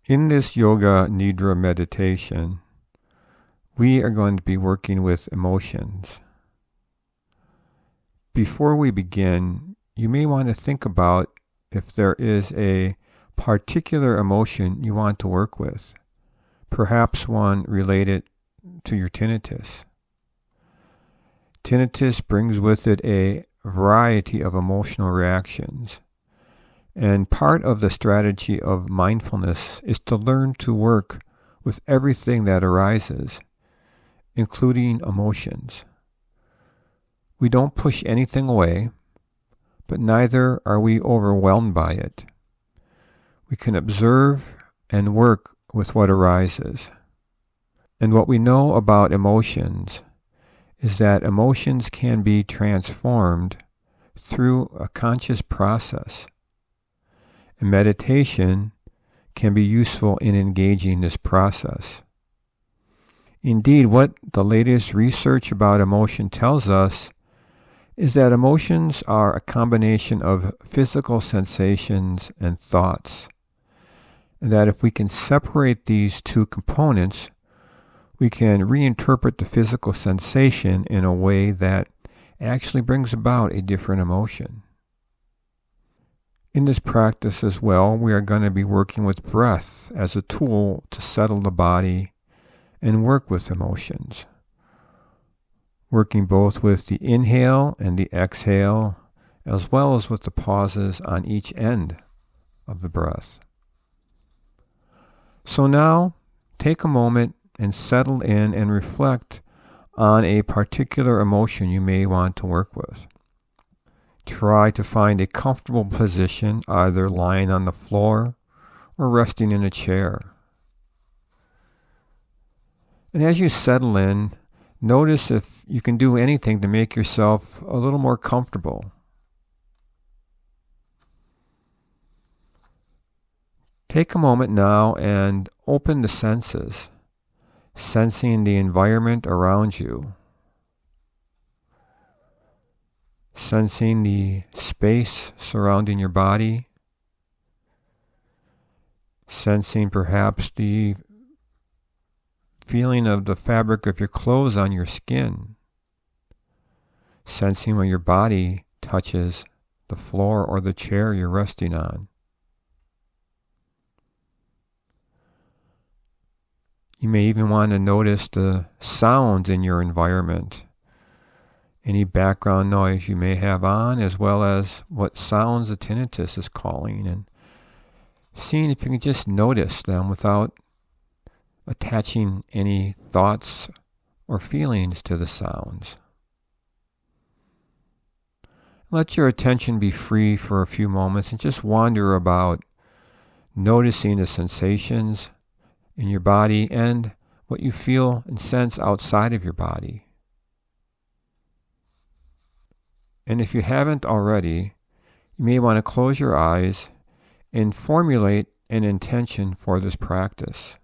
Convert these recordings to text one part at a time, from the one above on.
In this Yoga Nidra meditation, we are going to be working with emotions. Before we begin, you may want to think about if there is a particular emotion you want to work with, perhaps one related to your tinnitus. Tinnitus brings with it a variety of emotional reactions. And part of the strategy of mindfulness is to learn to work with everything that arises, including emotions. We don't push anything away, but neither are we overwhelmed by it. We can observe and work with what arises. And what we know about emotions is that emotions can be transformed through a conscious process. And meditation can be useful in engaging this process. Indeed, what the latest research about emotion tells us is that emotions are a combination of physical sensations and thoughts. And that if we can separate these two components, we can reinterpret the physical sensation in a way that actually brings about a different emotion. In this practice as well, we are going to be working with breath as a tool to settle the body and work with emotions. Working both with the inhale and the exhale, as well as with the pauses on each end of the breath. So now, take a moment and settle in and reflect on a particular emotion you may want to work with. Try to find a comfortable position, either lying on the floor or resting in a chair. And as you settle in, notice if you can do anything to make yourself a little more comfortable. Take a moment now and open the senses, sensing the environment around you. Sensing the space surrounding your body. Sensing perhaps the feeling of the fabric of your clothes on your skin. Sensing when your body touches the floor or the chair you're resting on. You may even want to notice the sounds in your environment. Any background noise you may have on, as well as what sounds the tinnitus is calling, and seeing if you can just notice them without attaching any thoughts or feelings to the sounds. Let your attention be free for a few moments and just wander about, noticing the sensations in your body and what you feel and sense outside of your body. And if you haven't already, you may want to close your eyes and formulate an intention for this practice.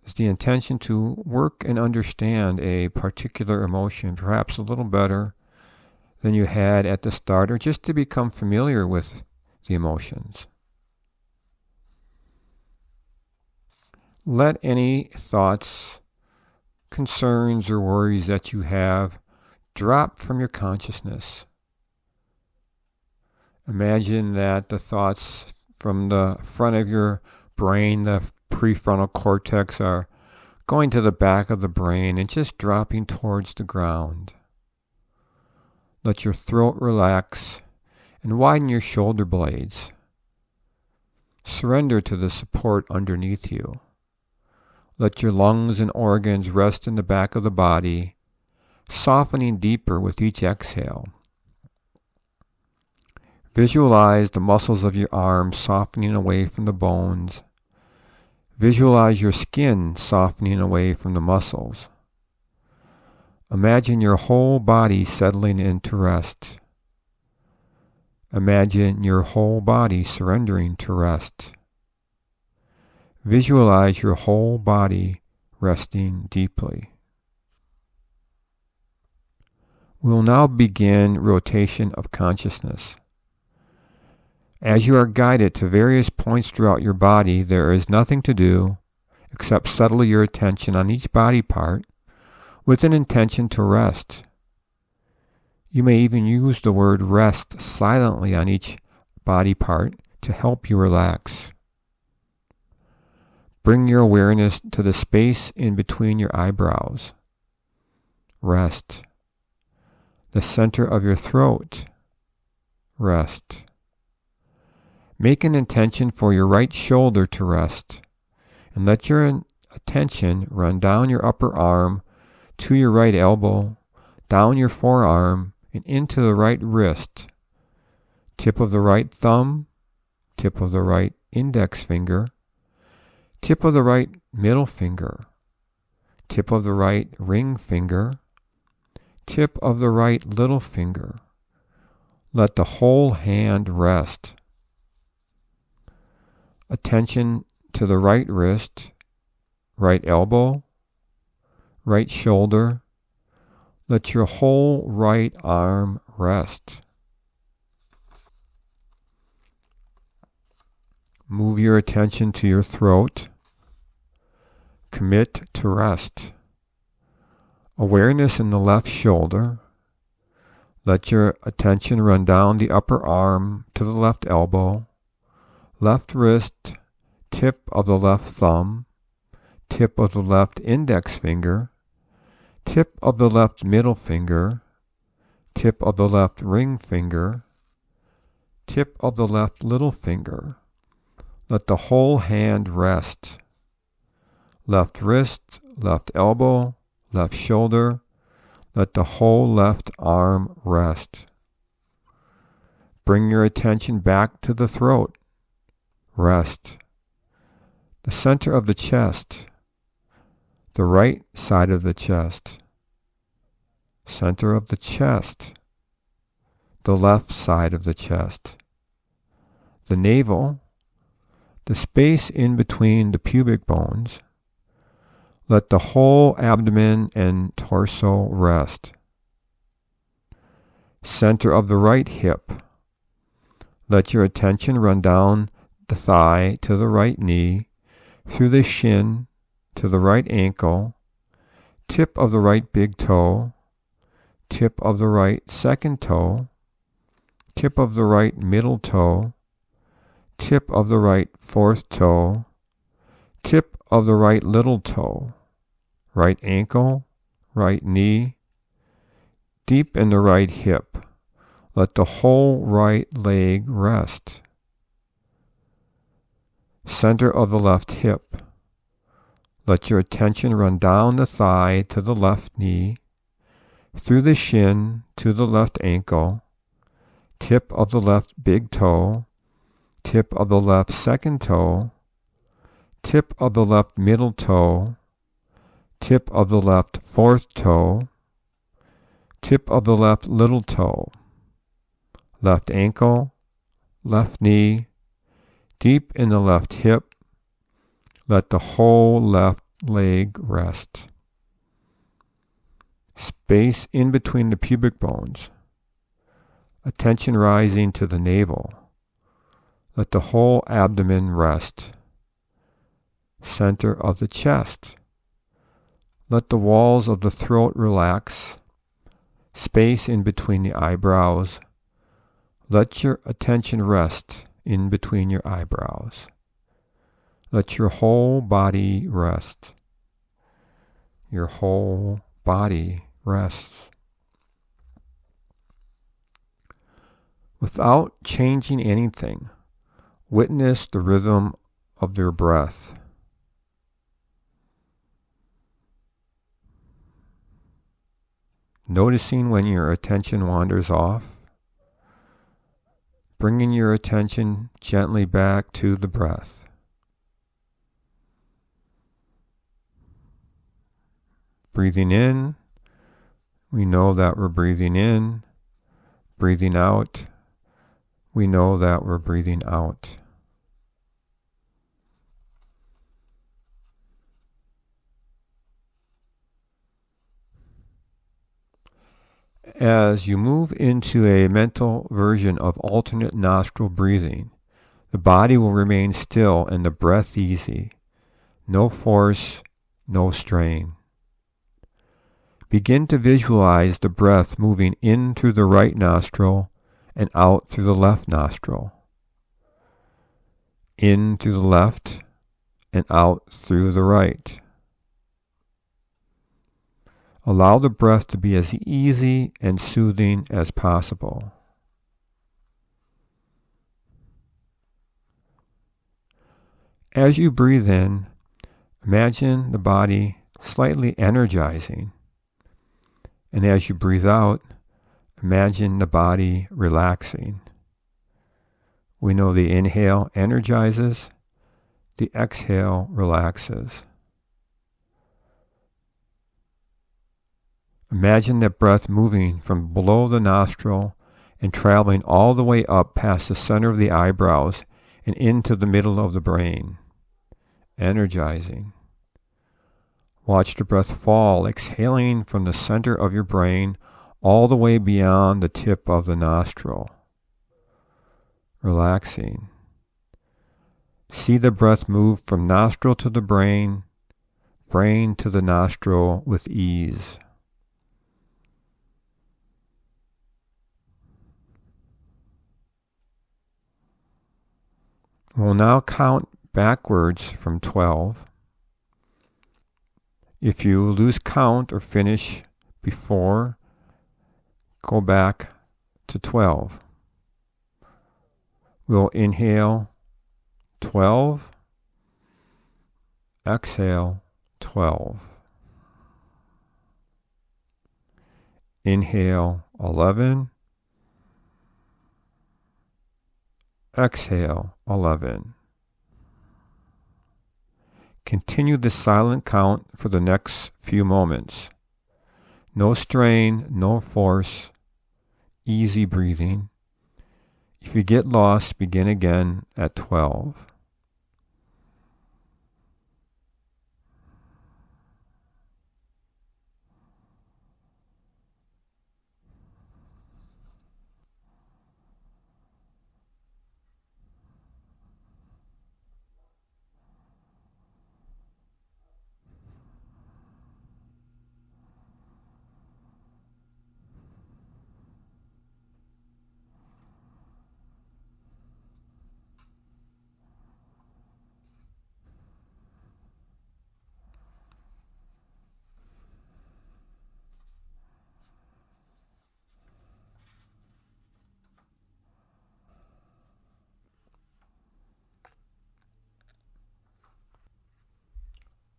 It's the intention to work and understand a particular emotion, perhaps a little better than you had at the start, or just to become familiar with the emotions. Let any thoughts, concerns, or worries that you have drop from your consciousness. Imagine that the thoughts from the front of your brain, the prefrontal cortex, are going to the back of the brain and just dropping towards the ground. Let your throat relax and widen your shoulder blades. Surrender to the support underneath you. Let your lungs and organs rest in the back of the body, softening deeper with each exhale. Visualize the muscles of your arms softening away from the bones. Visualize your skin softening away from the muscles. Imagine your whole body settling into rest. Imagine your whole body surrendering to rest. Visualize your whole body resting deeply. We will now begin rotation of consciousness. As you are guided to various points throughout your body, there is nothing to do except settle your attention on each body part with an intention to rest. You may even use the word rest silently on each body part to help you relax. Bring your awareness to the space in between your eyebrows. Rest. The center of your throat. Rest. Make an intention for your right shoulder to rest, and let your attention run down your upper arm to your right elbow, down your forearm, and into the right wrist, tip of the right thumb, tip of the right index finger, tip of the right middle finger, tip of the right ring finger, tip of the right little finger. Let the whole hand rest. Attention to the right wrist, right elbow, right shoulder. Let your whole right arm rest. Move your attention to your throat. Commit to rest. Awareness in the left shoulder. Let your attention run down the upper arm to the left elbow, left wrist, tip of the left thumb, tip of the left index finger, tip of the left middle finger, tip of the left ring finger, tip of the left little finger. Let the whole hand rest. Left wrist, left elbow, left shoulder. Let the whole left arm rest. Bring your attention back to the throat. Rest. The center of the chest. The right side of the chest. Center of the chest. The left side of the chest. The navel. The space in between the pubic bones. Let the whole abdomen and torso rest. Center of the right hip. Let your attention run down the thigh to the right knee, through the shin to the right ankle, tip of the right big toe, tip of the right second toe, tip of the right middle toe, tip of the right fourth toe, tip of the right little toe, right ankle, right knee, deep in the right hip. Let the whole right leg rest. Center of the left hip. Let your attention run down the thigh to the left knee, through the shin to the left ankle, tip of the left big toe, tip of the left second toe, tip of the left middle toe, tip of the left fourth toe, tip of the left little toe, left ankle, left knee, deep in the left hip. Let the whole left leg rest. Space in between the pubic bones. Attention rising to the navel. Let the whole abdomen rest. Center of the chest. Let the walls of the throat relax. Space in between the eyebrows. Let your attention rest in between your eyebrows. Let your whole body rest. Your whole body rests. Without changing anything, witness the rhythm of your breath. Noticing when your attention wanders off, bringing your attention gently back to the breath. Breathing in, we know that we're breathing in. Breathing out, we know that we're breathing out. As you move into a mental version of alternate nostril breathing, the body will remain still and the breath easy. No force, no strain. Begin to visualize the breath moving in through the right nostril and out through the left nostril. In through the left and out through the right. Allow the breath to be as easy and soothing as possible. As you breathe in, imagine the body slightly energizing. And as you breathe out, imagine the body relaxing. We know the inhale energizes, the exhale relaxes. Imagine that breath moving from below the nostril and traveling all the way up past the center of the eyebrows and into the middle of the brain, energizing. Watch the breath fall, exhaling from the center of your brain all the way beyond the tip of the nostril, relaxing. See the breath move from nostril to the brain, brain to the nostril with ease. We'll now count backwards from 12. If you lose count or finish before, go back to 12. We'll inhale 12, exhale 12. Inhale 11, exhale 11. Continue the silent count for the next few moments. No strain, no force, easy breathing. If you get lost, begin again at 12.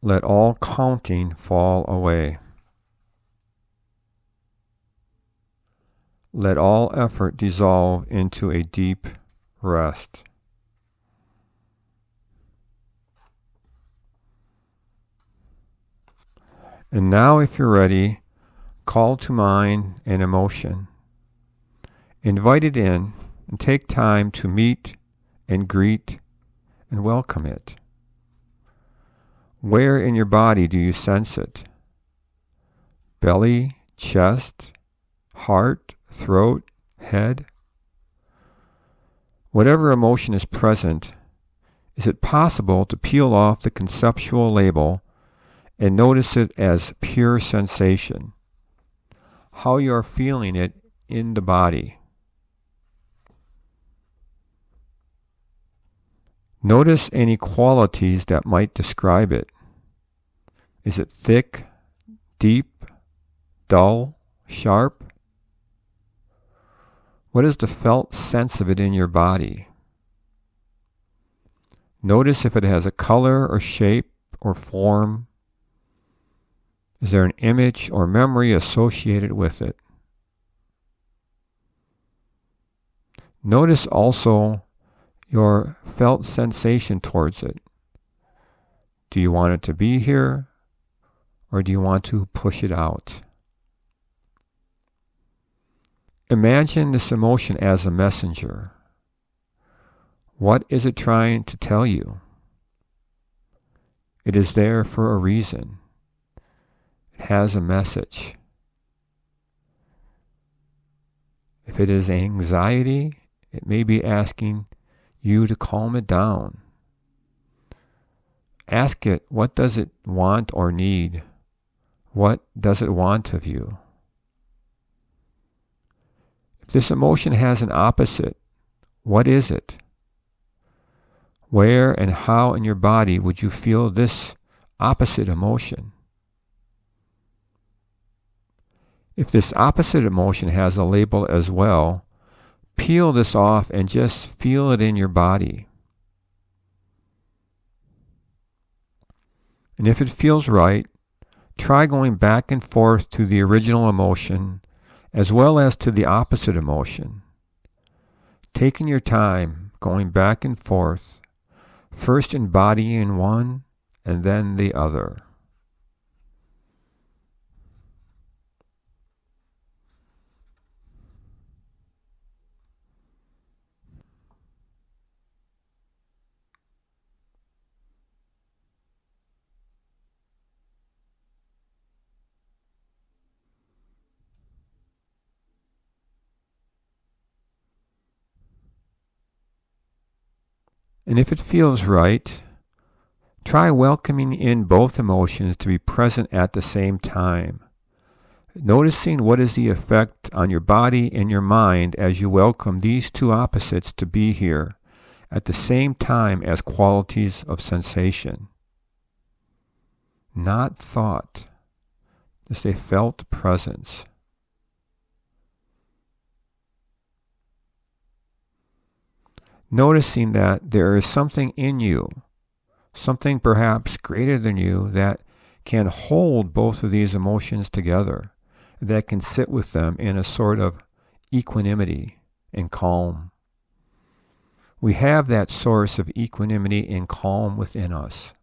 Let all counting fall away. Let all effort dissolve into a deep rest. And now, if you're ready, call to mind an emotion. Invite it in and take time to meet and greet and welcome it. Where in your body do you sense it? Belly, chest, heart, throat, head? Whatever emotion is present, is it possible to peel off the conceptual label and notice it as pure sensation? How you are feeling it in the body. Notice any qualities that might describe it. Is it thick, deep, dull, sharp? What is the felt sense of it in your body? Notice if it has a color or shape or form. Is there an image or memory associated with it? Notice also your felt sensation towards it. Do you want it to be here, or do you want to push it out? Imagine this emotion as a messenger. What is it trying to tell you? It is there for a reason. It has a message. If it is anxiety, it may be asking you to calm it down. Ask it, what does it want or need? What does it want of you? If this emotion has an opposite, what is it? Where and how in your body would you feel this opposite emotion? If this opposite emotion has a label as well, peel this off and just feel it in your body. And if it feels right, try going back and forth to the original emotion as well as to the opposite emotion. Taking your time, going back and forth, first embodying one and then the other. And if it feels right, try welcoming in both emotions to be present at the same time. Noticing what is the effect on your body and your mind as you welcome these two opposites to be here at the same time as qualities of sensation. Not thought, just a felt presence. Noticing that there is something in you, something perhaps greater than you, that can hold both of these emotions together, that can sit with them in a sort of equanimity and calm. We have that source of equanimity and calm within us.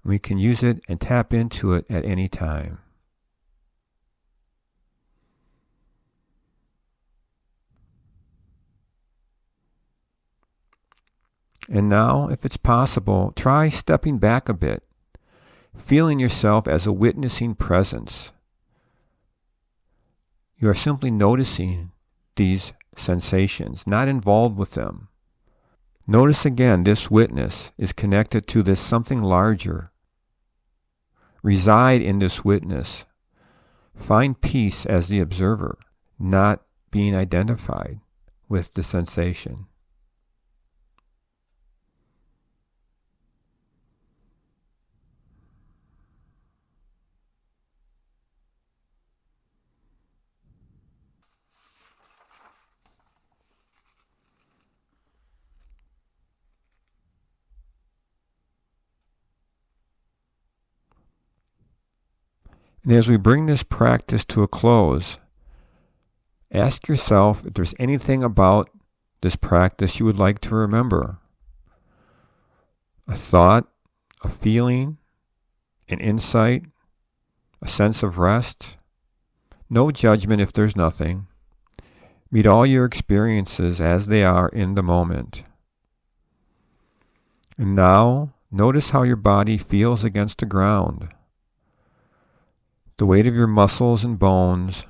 We can use it and tap into it at any time. And now, if it's possible, try stepping back a bit, feeling yourself as a witnessing presence. You are simply noticing these sensations, not involved with them. Notice again, this witness is connected to this something larger. Reside in this witness. Find peace as the observer, not being identified with the sensation. And as we bring this practice to a close, ask yourself if there's anything about this practice you would like to remember. A thought, a feeling, an insight, a sense of rest. No judgment if there's nothing. Meet all your experiences as they are in the moment. And now, notice how your body feels against the ground. The weight of your muscles and bones.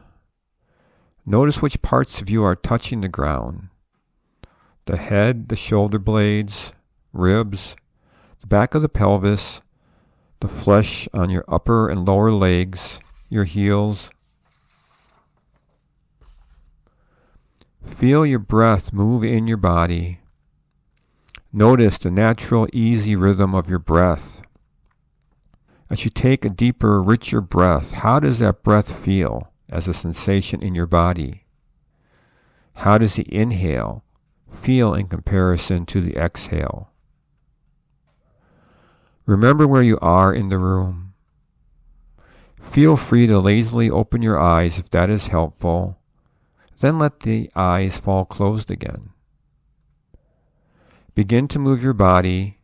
Notice which parts of you are touching the ground. The head, the shoulder blades, ribs, the back of the pelvis, the flesh on your upper and lower legs, your heels. Feel your breath move in your body. Notice the natural, easy rhythm of your breath. As you take a deeper, richer breath, how does that breath feel as a sensation in your body? How does the inhale feel in comparison to the exhale? Remember where you are in the room. Feel free to lazily open your eyes if that is helpful. Then let the eyes fall closed again. Begin to move your body.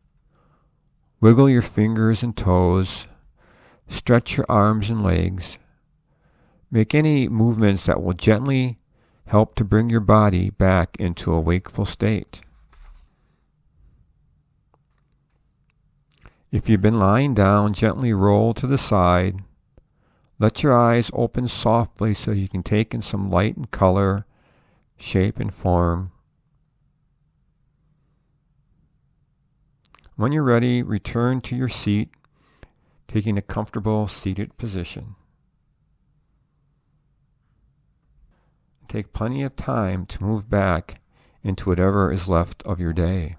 Wiggle your fingers and toes. Stretch your arms and legs. Make any movements that will gently help to bring your body back into a wakeful state. If you've been lying down, gently roll to the side. Let your eyes open softly so you can take in some light and color shape, and form. When you're ready, return to your seat, taking a comfortable seated position. Take plenty of time to move back into whatever is left of your day.